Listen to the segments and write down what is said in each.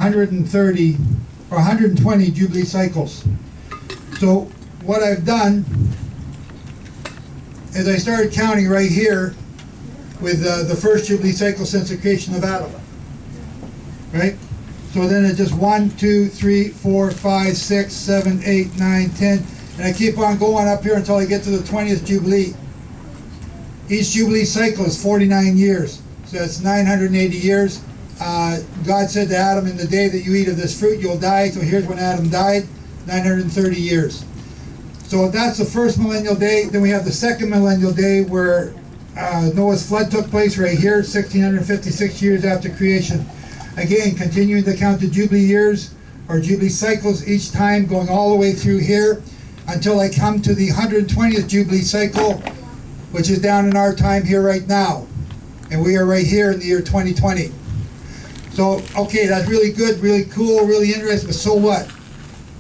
130 or 120 Jubilee cycles. So what I've done is I started counting right here with the first Jubilee cycle since the creation of Adam. Right? So then it's just 1, 2, 3, 4, 5, 6, 7, 8, 9, 10, and I keep on going up here until I get to the 20th Jubilee. Each Jubilee cycle is 49 years, so that's 980 years. God said to Adam, in the day that you eat of this fruit, you'll die. So here's when Adam died, 930 years. So that's the first millennial day. Then we have the second millennial day where Noah's flood took place right here, 1656 years after creation. Again, continuing to count the Jubilee years or Jubilee cycles each time, going all the way through here until I come to the 120th Jubilee cycle, which is down in our time here right now. And we are right here in the year 2020. So, okay, that's really good, really cool, really interesting, but so what?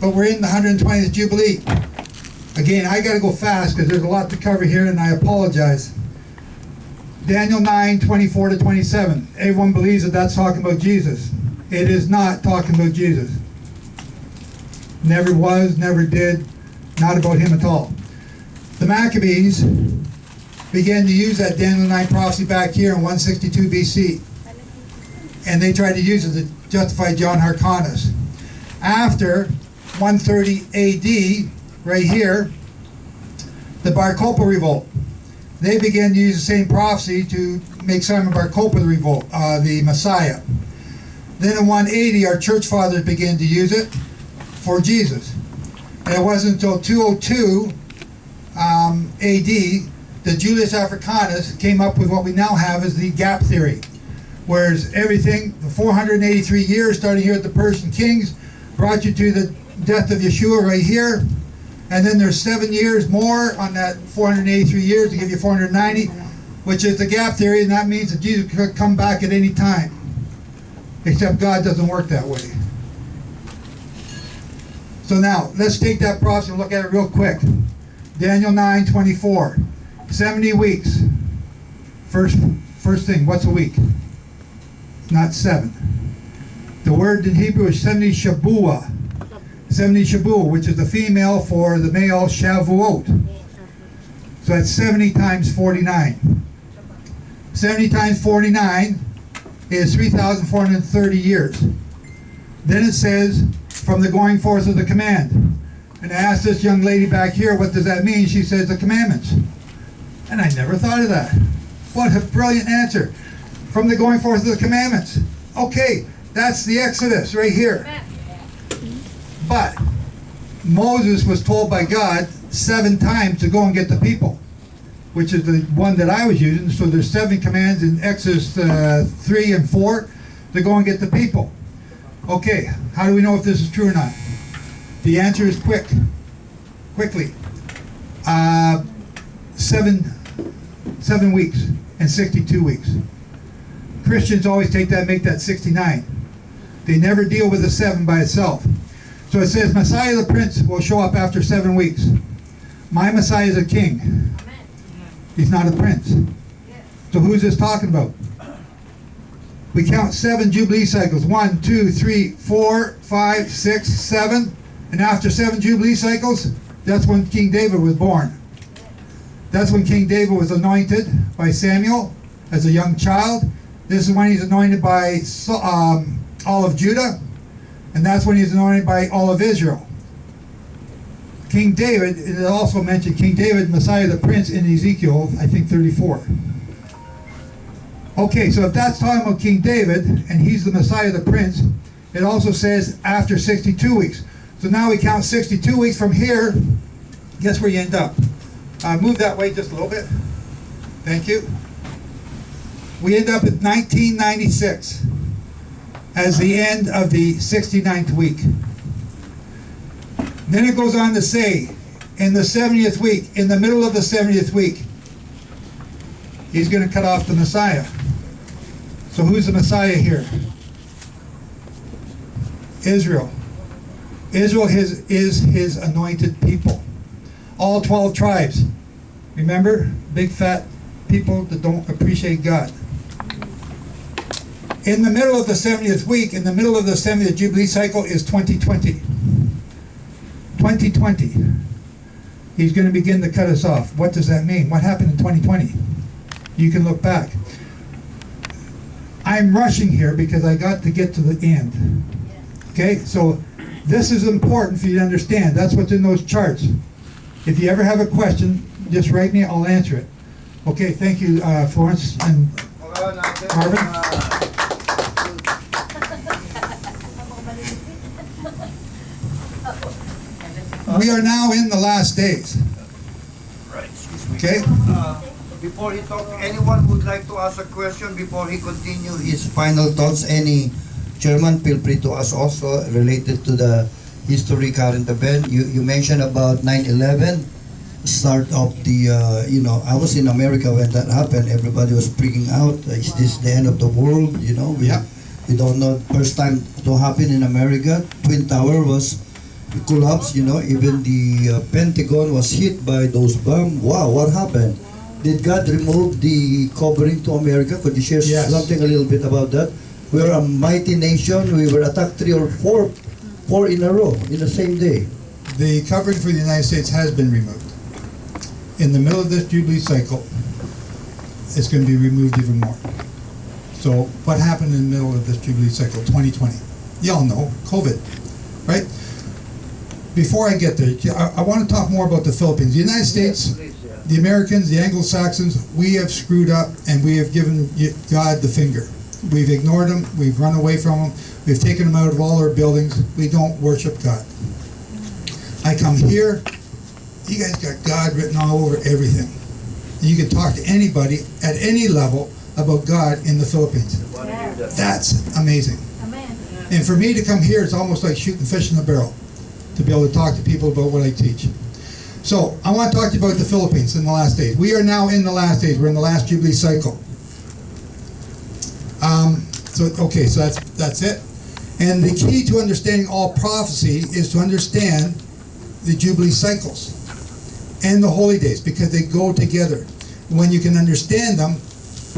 But we're in the 120th Jubilee. Again, I got to go fast because there's a lot to cover here, and I apologize. Daniel 9:24-27. Everyone believes that that's talking about Jesus. It is not talking about Jesus. Never was, never did, not about him at all. The Maccabees began to use that Daniel 9 prophecy back here in 162 BC. And they tried to use it to justify John Hyrcanus. After 130 AD, right here, the Bar Kokhba revolt. They began to use the same prophecy to make Simon Bar Kokhba the Messiah. Then in 180, our church fathers began to use it for Jesus. And it wasn't until 202 AD that Julius Africanus came up with what we now have as the gap theory. Whereas everything, the 483 years starting here at the Persian kings, brought you to the death of Yeshua right here. And then there's 7 years more on that 483 years to give you 490, which is the gap theory, and that means that Jesus could come back at any time. Except God doesn't work that way. So now, let's take that prophecy and look at it real quick. Daniel 9:24. 70 weeks. First thing, what's a week? Not 7. The word in Hebrew is 70 Shabuah. 70 Shabuah, which is the female for the male Shavuot. So that's 70 times 49. 70 times 49 is 3,430 years. Then it says, from the going forth of the command. And I asked this young lady back here, what does that mean? She says, the commandments. And I never thought of that. What a brilliant answer. From the going forth of the commandments. Okay, that's the Exodus right here. But Moses was told by God 7 times to go and get the people, which is the one that I was using. So there's 7 commands in Exodus 3 and 4 to go and get the people. Okay, how do we know if this is true or not? The answer is quickly. 7 weeks and 62 weeks. Christians always take that and make that 69. They never deal with the 7 by itself. So it says Messiah the Prince will show up after 7 weeks. My Messiah is a king. He's not a prince. So who's this talking about? We count 7 Jubilee cycles. 1, 2, 3, 4, 5, 6, 7. And after 7 Jubilee cycles, that's when King David was born. That's when King David was anointed by Samuel as a young child. This is when he's anointed by all of Judah. And that's when he's anointed by all of Israel. King David, it also mentioned King David, Messiah the Prince in Ezekiel, I think 34. Okay, so if that's talking about King David, and he's the Messiah the Prince, it also says after 62 weeks. So now we count 62 weeks from here. Guess where you end up? Move that way just a little bit. Thank you. We end up at 1996 as the end of the 69th week. Then it goes on to say, in the 70th week, in the middle of the 70th week, he's going to cut off the Messiah. So who's the Messiah here? Israel. Israel is his anointed people. All 12 tribes. Remember? Big fat people that don't appreciate God. In the middle of the 70th week, in the middle of the 70th Jubilee cycle is 2020. 2020. He's going to begin to cut us off. What does that mean? What happened in 2020? You can look back. I'm rushing here because I got to get to the end. Okay, so this is important for you to understand. That's what's in those charts. If you ever have a question, just write me, I'll answer it. Okay, thank you, Florence and Marvin. We are now in the last days. Right, excuse me. Okay? Before he talk, anyone would like to ask a question before he continue his final thoughts? Any chairman, feel free to ask also related to the history current event. You mentioned about 9/11, start of the, I was in America when that happened. Everybody was freaking out. Is this the end of the world? We don't know. First time to happen in America. Twin Tower was collapsed. Even the Pentagon was hit by those bombs. Wow, what happened? Did God remove the covering to America? Could you share something a little bit about that? We are a mighty nation. We were attacked 3 or 4 in a row in the same day. The covering for the United States has been removed. In the middle of this Jubilee cycle, it's going to be removed even more. So what happened in the middle of this Jubilee cycle, 2020? Y'all know, COVID, right? Before I get there, I want to talk more about the Philippines. The United States, the Americans, the Anglo-Saxons, we have screwed up and we have given God the finger. We've ignored him, we've run away from him, we've taken him out of all our buildings. We don't worship God. I come here, you guys got God written all over everything. You can talk to anybody at any level about God in the Philippines. That's amazing. And for me to come here, it's almost like shooting fish in a barrel, to be able to talk to people about what I teach. So, I want to talk to you about the Philippines in the last days. We are now in the last days. We're in the last Jubilee cycle. So that's it. And the key to understanding all prophecy is to understand the Jubilee cycles and the holy days, because they go together. When you can understand them,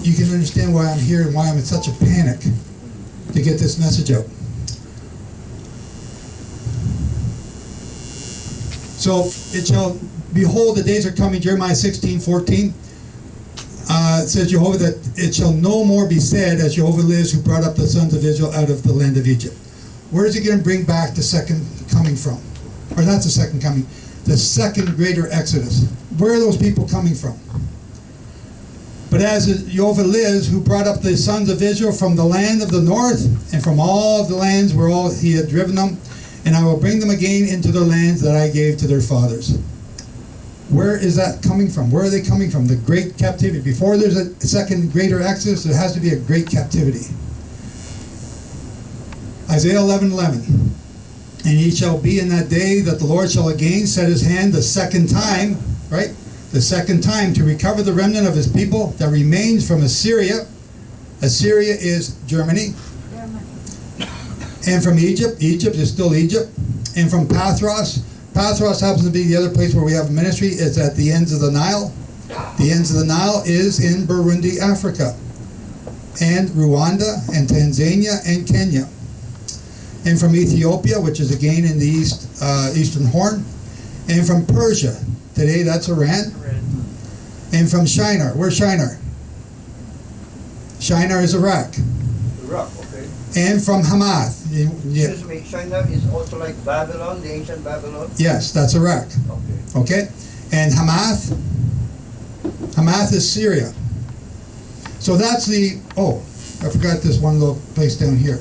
you can understand why I'm here and why I'm in such a panic to get this message out. So it shall, behold, the days are coming, Jeremiah 16:14. It says Jehovah, that it shall no more be said, as Jehovah lives, who brought up the sons of Israel out of the land of Egypt. Where is he going to bring back the second coming from? Or not the second coming, the second greater Exodus. Where are those people coming from? But as Jehovah lives, who brought up the sons of Israel from the land of the north, and from all of the lands where all he had driven them, and I will bring them again into the lands that I gave to their fathers. Where is that coming from? Where are they coming from? The great captivity. Before there's a second greater Exodus, there has to be a great captivity. Isaiah 11:11. And ye shall be in that day that the Lord shall again set his hand the second time, right? The second time to recover the remnant of his people that remains from Assyria. Assyria is Germany. And from Egypt. Egypt is still Egypt. And from Pathros. Pathros happens to be the other place where we have a ministry. It's at the ends of the Nile. The ends of the Nile is in Burundi, Africa, and Rwanda, and Tanzania, and Kenya. And from Ethiopia, which is again in the Eastern Horn, and from Persia. Today that's Iran. And from Shinar. Where's Shinar? Shinar is Iraq. Iraq, okay. And from Hamath. Excuse me, China is also like Babylon, the ancient Babylon? Yes, that's Iraq. Okay. And Hamath is Syria. So that's the, I forgot this one little place down here.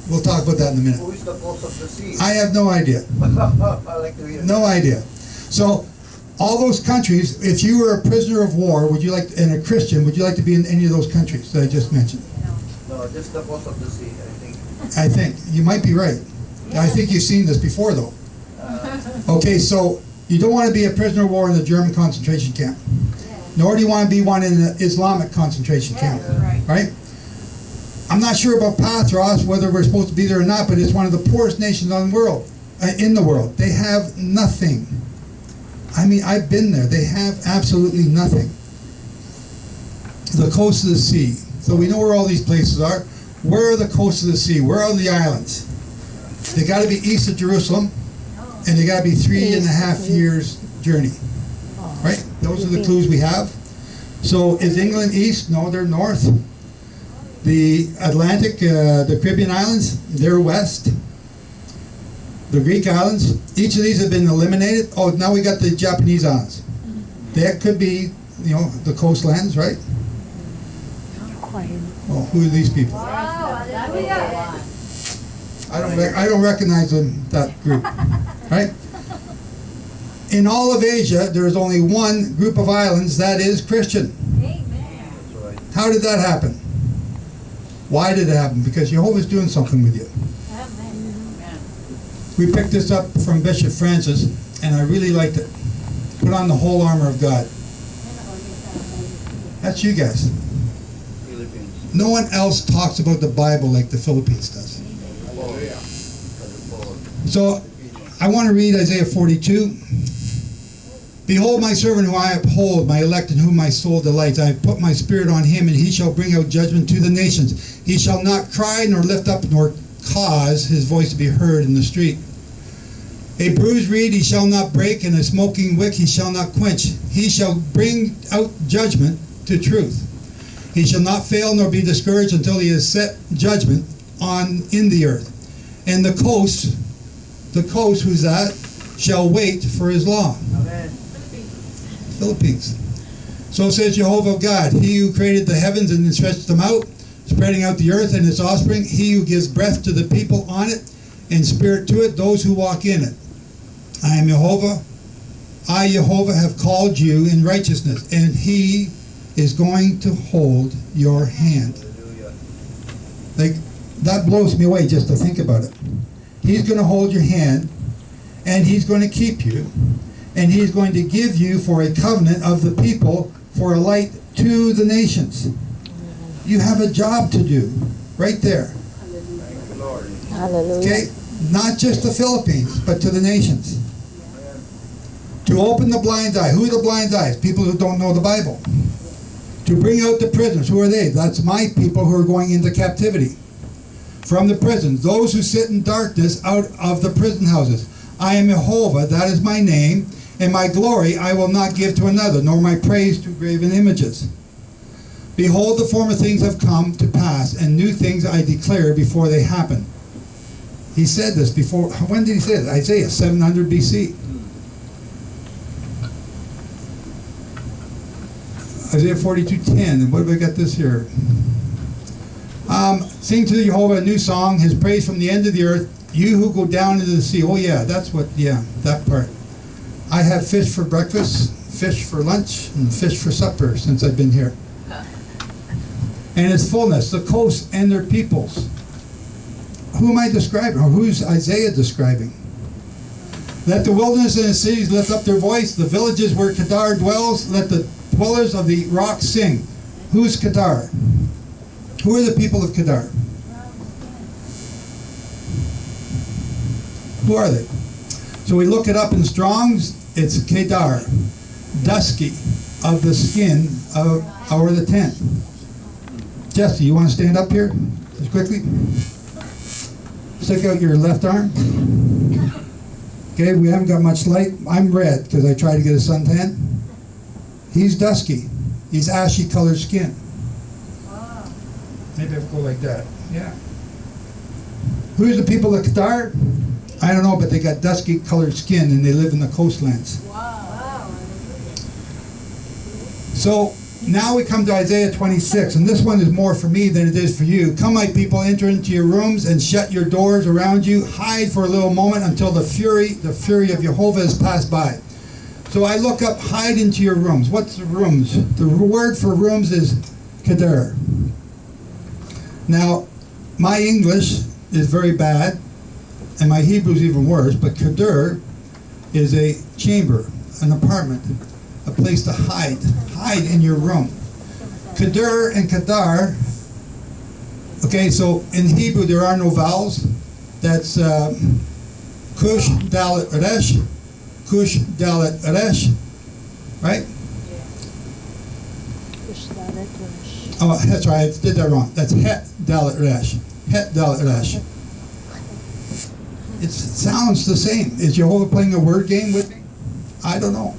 We'll talk about that in a minute. Who is the cause of the sea? I have no idea. I like to hear. No idea. So, all those countries, if you were a prisoner of war, and a Christian, would you like to be in any of those countries that I just mentioned? No, just the cause of the sea, I think. You might be right. I think you've seen this before, though. Okay, so you don't want to be a prisoner of war in the German concentration camp. Nor do you want to be one in an Islamic concentration camp. Right? I'm not sure about Pathros, whether we're supposed to be there or not, but it's one of the poorest nations in the world. They have nothing. I mean, I've been there. They have absolutely nothing. The coast of the sea. So we know where all these places are. Where are the coasts of the sea? Where are the islands? They got to be east of Jerusalem, and they got to be 3.5 years journey. Right? Those are the clues we have. So is England east? No, they're north. The Atlantic, the Caribbean islands, they're west. The Greek islands, each of these have been eliminated. Oh, now we got the Japanese islands. That could be, you know, the coastlands, right? Well, who are these people? I don't recognize them, that group, right? In all of Asia, there is only one group of islands that is Christian. How did that happen? Why did it happen? Because Jehovah's doing something with you. We picked this up from Bishop Francis, and I really liked it. Put on the whole armor of God. That's you guys. No one else talks about the Bible like the Philippines does. So, I want to read Isaiah 42. Behold my servant whom I uphold, my elect in whom my soul delights. I have put my spirit on him, and he shall bring out judgment to the nations. He shall not cry, nor lift up, nor cause his voice to be heard in the street. A bruised reed he shall not break, and a smoking wick he shall not quench. He shall bring out judgment to truth. He shall not fail nor be discouraged until he has set judgment in the earth. And the coast, who's that, shall wait for his law. Amen. Philippines. So says Jehovah God, he who created the heavens and stretched them out, spreading out the earth and its offspring, he who gives breath to the people on it, and spirit to it, those who walk in it. I am Jehovah. I, Jehovah, have called you in righteousness, and he is going to hold your hand. Like, that blows me away just to think about it. He's going to hold your hand, and he's going to keep you, and he's going to give you for a covenant of the people, for a light to the nations. You have a job to do right there. Hallelujah. Okay? Not just the Philippines, but to the nations. To open the blind eye. Who are the blind eyes? People who don't know the Bible. To bring out the prisoners. Who are they? That's my people who are going into captivity. From the prisons. Those who sit in darkness out of the prison houses. I am Jehovah, that is my name, and my glory I will not give to another, nor my praise to graven images. Behold, the former things have come to pass, and new things I declare before they happen. He said this before. When did he say it? Isaiah 700 BC. Isaiah 42:10. And what have I got this here? Sing to Jehovah a new song, his praise from the end of the earth, you who go down into the sea. Oh yeah, that's what, yeah, that part. I have fish for breakfast, fish for lunch, and fish for supper since I've been here. And its fullness, the coasts and their peoples. Who am I describing? Or who's Isaiah describing? Let the wilderness and the cities lift up their voice, the villages where Kedar dwells, let the dwellers of the rocks sing. Who's Kedar? Who are the people of Kedar? Who are they? So we look it up in Strong's, it's Kedar, dusky, of the skin of or the tent. Jesse, you want to stand up here just quickly? Stick out your left arm. Okay, we haven't got much light. I'm red because I try to get a suntan. He's dusky. He's ashy colored skin. Maybe I'll go like that. Yeah. Who's the people of Qatar? I don't know, but they got dusky colored skin and they live in the coastlands. Wow. So now we come to Isaiah 26, and this one is more for me than it is for you. Come, my people, enter into your rooms and shut your doors around you. Hide for a little moment until the fury of Jehovah has passed by. So I look up, hide into your rooms. What's the rooms? The word for rooms is Kedar. Now, my English is very bad, and my Hebrew is even worse, but Kedar is a chamber, an apartment, a place to hide. Hide in your room. Kedar and Kedar, okay, so in Hebrew there are no vowels. That's Kush, Dalet, Resh, Kush, Dalet, Resh, right? Oh, that's right, I did that wrong. That's Het, Dalet Resh. Het Dalet Resh. It sounds the same. Is Jehovah playing a word game with me? I don't know.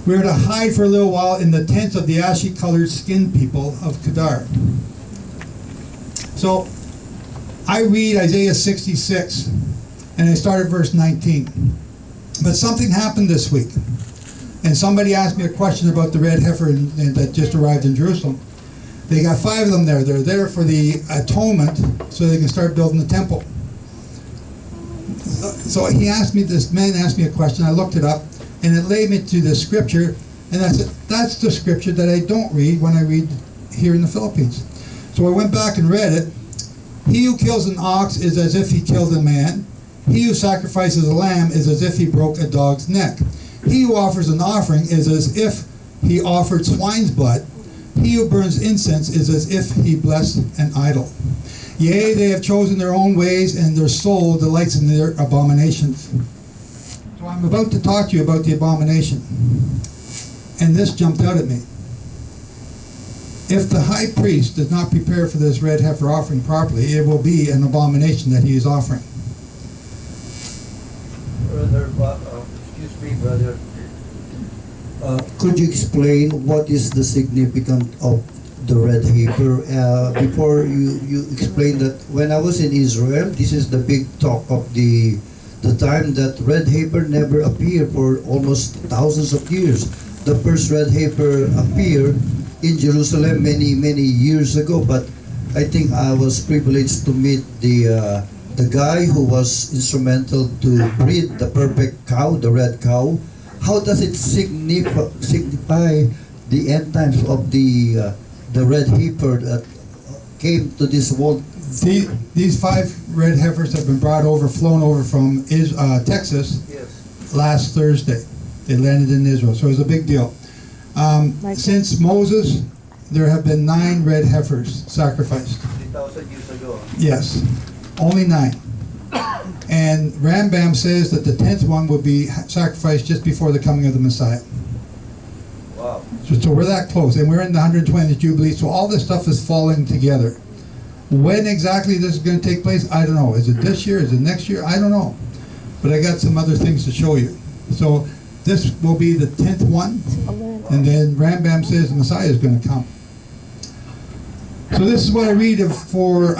We are to hide for a little while in the tents of the ashy-colored skinned people of Kedar. So, I read Isaiah 66, and I start at verse 19. But something happened this week, and somebody asked me a question about the red heifer that just arrived in Jerusalem. They got 5 of them there. They're there for the atonement, so they can start building the temple. So this man asked me a question. I looked it up, and it led me to the scripture, and I said, that's the scripture that I don't read when I read here in the Philippines. So I went back and read it. He who kills an ox is as if he killed a man. He who sacrifices a lamb is as if he broke a dog's neck. He who offers an offering is as if he offered swine's blood. He who burns incense is as if he blessed an idol. Yea, they have chosen their own ways, and their soul delights in their abominations. So I'm about to talk to you about the abomination. And this jumped out at me. If the high priest does not prepare for this red heifer offering properly, it will be an abomination that he is offering. Brother, excuse me, brother. Could you explain what is the significance of the red heifer? Before you explain that, when I was in Israel, this is the big talk of the time that red heifer never appeared for almost thousands of years. The first red heifer appeared in Jerusalem many years ago, but I think I was privileged to meet the guy who was instrumental to breed the perfect cow, the red cow. How does it signify the end times of the red heifer that came to this world? These 5 red heifers have been flown over from Texas last Thursday. They landed in Israel, so it was a big deal. Since Moses, there have been 9 red heifers sacrificed. 3,000 years ago. Yes, only 9. And Rambam says that the 10th one will be sacrificed just before the coming of the Messiah. Wow. So we're that close, and we're in the 120th Jubilee, so all this stuff is falling together. When exactly this is going to take place, I don't know. Is it this year? Is it next year? I don't know. But I got some other things to show you. So this will be the 10th one, and then Rambam says the Messiah is going to come. So this is what I read for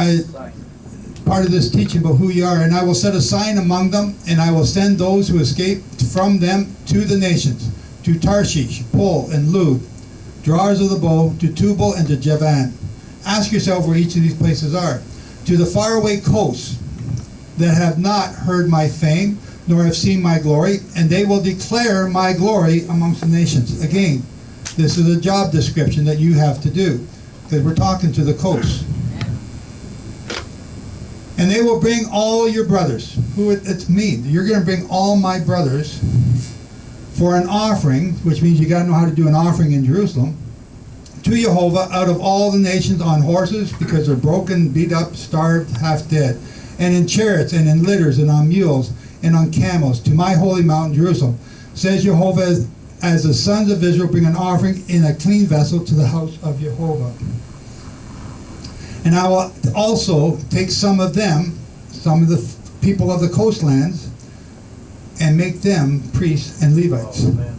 part of this teaching about who you are. And I will set a sign among them, and I will send those who escape from them to the nations, to Tarshish, Pul, and Lud, drawers of the bow, to Tubal and to Javan. Ask yourself where each of these places are. To the faraway coasts that have not heard my fame, nor have seen my glory, and they will declare my glory amongst the nations. Again, this is a job description that you have to do, because we're talking to the coast. And they will bring all your brothers. It's me. You're going to bring all my brothers for an offering, which means you got to know how to do an offering in Jerusalem, to Jehovah out of all the nations on horses, because they're broken, beat up, starved, half dead, and in chariots, and in litters, and on mules, and on camels, to my holy mountain Jerusalem. Says Jehovah, as the sons of Israel bring an offering in a clean vessel to the house of Jehovah. And I will also take some of them, some of the people of the coastlands, and make them priests and Levites. Oh,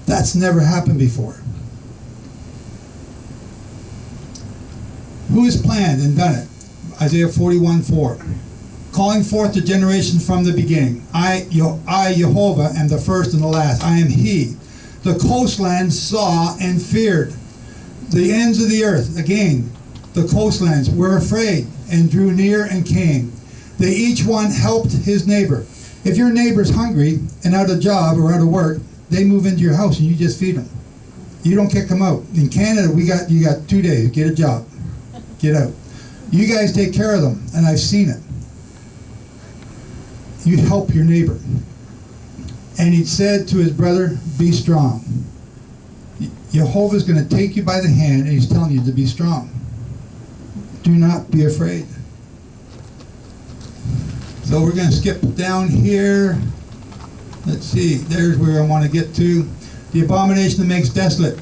that's never happened before. Who has planned and done it? Isaiah 41:4. Calling forth the generations from the beginning. I, Jehovah, am the first and the last. I am He. The coastlands saw and feared. The ends of the earth, again, the coastlands were afraid and drew near and came. They each one helped his neighbor. If your neighbor's hungry and out of job or out of work, they move into your house and you just feed them. You don't kick them out. In Canada, you got 2 days. Get a job. Get out. You guys take care of them, and I've seen it. You help your neighbor. And he said to his brother, be strong. Jehovah's going to take you by the hand, and he's telling you to be strong. Do not be afraid. So we're going to skip down here. Let's see. There's where I want to get to. The abomination that makes desolate.